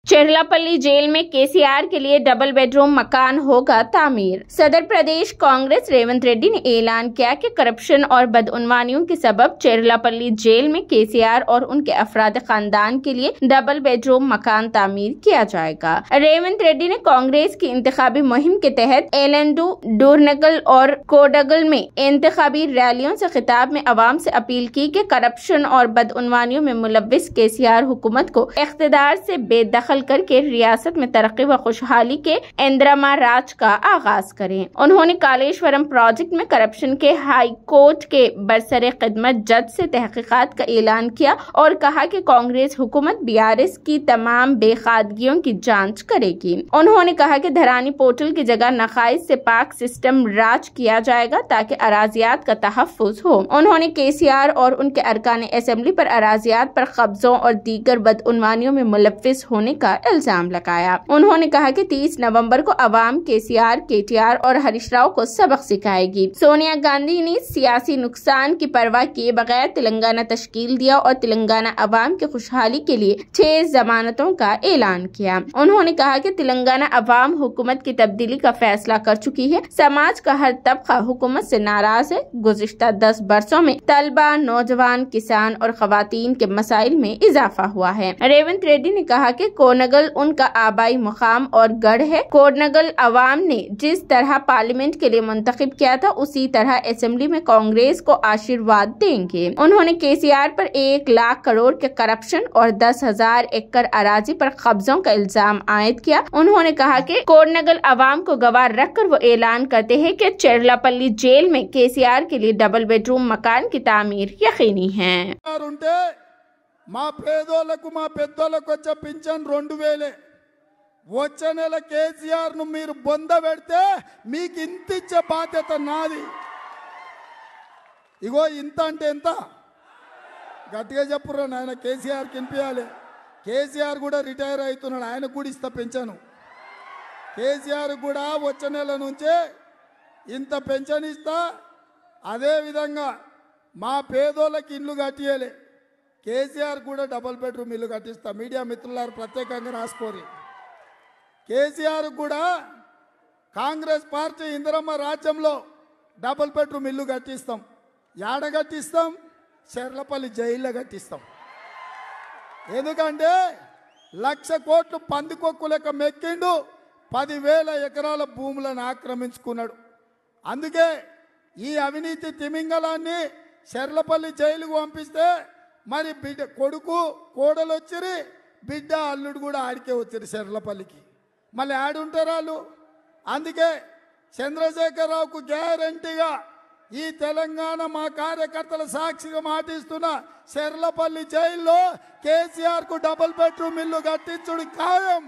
Cherlapally jail में केसीआर के लिए डबल बेडरूम मकान होगा तामीर। सदर प्रदेश कांग्रेस रेवंत रेड्डी ने ऐलान किया कि करप्शन और बदउनवानियों के सबब चेरलापल्ली जेल में केसीआर और उनके अफराद खानदान के लिए डबल बेडरूम मकान तामीर किया जाएगा। रेवंत रेड्डी ने कांग्रेस की इंतखाबी मुहिम के तहत एलंडू, डूरनगल और कोडगल में इंतखाबी रैलियों से खिताब में अवाम से अपील की कि करप्शन और बदउनवानियों में मुलव्विस केसीआर हुकूमत को इख्तिदार से बेदखल करके रियासत में तरक्की व खुशहाली के इंदिरा राज का आगाज करें। उन्होंने कालेश्वरम प्रोजेक्ट में करप्शन के हाई कोर्ट के बरसरे खिदमत जज से तहकीकात का ऐलान किया और कहा कि कांग्रेस हुकूमत बीआरएस की तमाम बेखादगियों की जांच करेगी। उन्होंने कहा कि धरानी पोर्टल की जगह नकाइज से पाक सिस्टम राज किया जाएगा ताकि अराजियात का तहफ्फुज हो। उन्होंने केसीआर और उनके अरकान असेंबली पर अराजियात पर कब्जों और दीगर बदउनवानियों में मुलव्विस होने का इल्जाम लगाया। उन्होंने कहा कि 30 नवंबर को अवाम केसीआर, केटीआर और हरीश राव को सबक सिखाएगी। सोनिया गांधी ने सियासी नुकसान की परवाह किए बगैर तेलंगाना तश्कील दिया और तेलंगाना अवाम की खुशहाली के लिए 6 जमानतों का ऐलान किया। उन्होंने कहा कि तेलंगाना अवाम हुकूमत की तब्दीली का फैसला कर चुकी है। समाज का हर तबका हुकूमत से नाराज है। गुज़िश्ता 10 बरसों में तलबा, नौजवान, किसान और खवातीन के मसाइल में इजाफा हुआ है। रेवंत रेड्डी ने कहा कि कोडनगल उनका आबाई मुकाम और गढ़ है। कोडनगल अवाम ने जिस तरह पार्लियामेंट के लिए मुंतखब किया था उसी तरह असेंबली में कांग्रेस को आशीर्वाद देंगे। उन्होंने केसीआर पर 1 लाख करोड़ के करप्शन और 10,000 एकड़ अराजी पर कब्जों का इल्जाम आयद किया। उन्होंने कहा कि कोडनगल अवाम को गवाह रखकर वो ऐलान करते हैं कि चेरलापल्ली जेल में केसीआर के लिए डबल बेडरूम मकान की तामीर यकीनी है। మా పేదోళ్లకు మా పెద్దోళ్లకు వచ్చే పింఛన్ 2000 వచ్చే నెల కేసీఆర్ ను మీరు బొంద పెడితే మీకు ఇంత ఇచ్చే బాధ్యత నాది। ఇగో ఇంత అంటే ఎంత గట్టిగా చెప్పురా నాయన, కేసీఆర్ కినిపియాలి। కేసీఆర్ కూడా రిటైర్ అవుతున్నాడు, ఆయన కూడా ఇస్తా పెన్షన్। కేసీఆర్ కూడా వచ్చే నెల నుంచే ఇంత పెన్షన్ ఇస్తా। అదే విధంగా మా పేదోళ్ళకి ఇల్లు కట్టియాలి। కేసీఆర్ కూడా డబుల్ బెడ్రూమ్ ఇల్లు కట్టిస్తా। మీడియా మిత్రులారు ప్రత్యేకంగా రాసుకోరి। కేసీఆర్ కూడా కాంగ్రెస్ పార్టీ ఇందిరమ్మ రాజ్యంలో డబుల్ బెడ్రూమ్ ఇల్లు కట్టిస్తాం। యాడ కట్టిస్తాం? చర్లపల్లి జైల్లో కట్టిస్తాం। ఎందుకంటే 1,00,000 కోట్లు పందికొక్కు లెక్క మెక్కిండు, 10,000 ఎకరాల భూములను ఆక్రమించుకున్నాడు। అందుకే ఈ అవినీతి తిమింగలాన్ని చర్లపల్లి జైలుకు పంపిస్తే మరి బిడ్డ కొడుకు కోడలు వచ్చిరి, బిడ్డ అల్లుడు కూడా ఆడికే వచ్చిరు చర్లపల్లికి। మళ్ళీ ఆడుంటారు వాళ్ళు। అందుకే చంద్రశేఖరరావుకు గ్యారంటీగా ఈ తెలంగాణ మా కార్యకర్తల సాక్షిగా మాటిస్తున్న చర్లపల్లి జైల్లో కేసీఆర్ కు డబుల్ బెడ్రూమ్ ఇల్లు కట్టించుడు ఖాయం।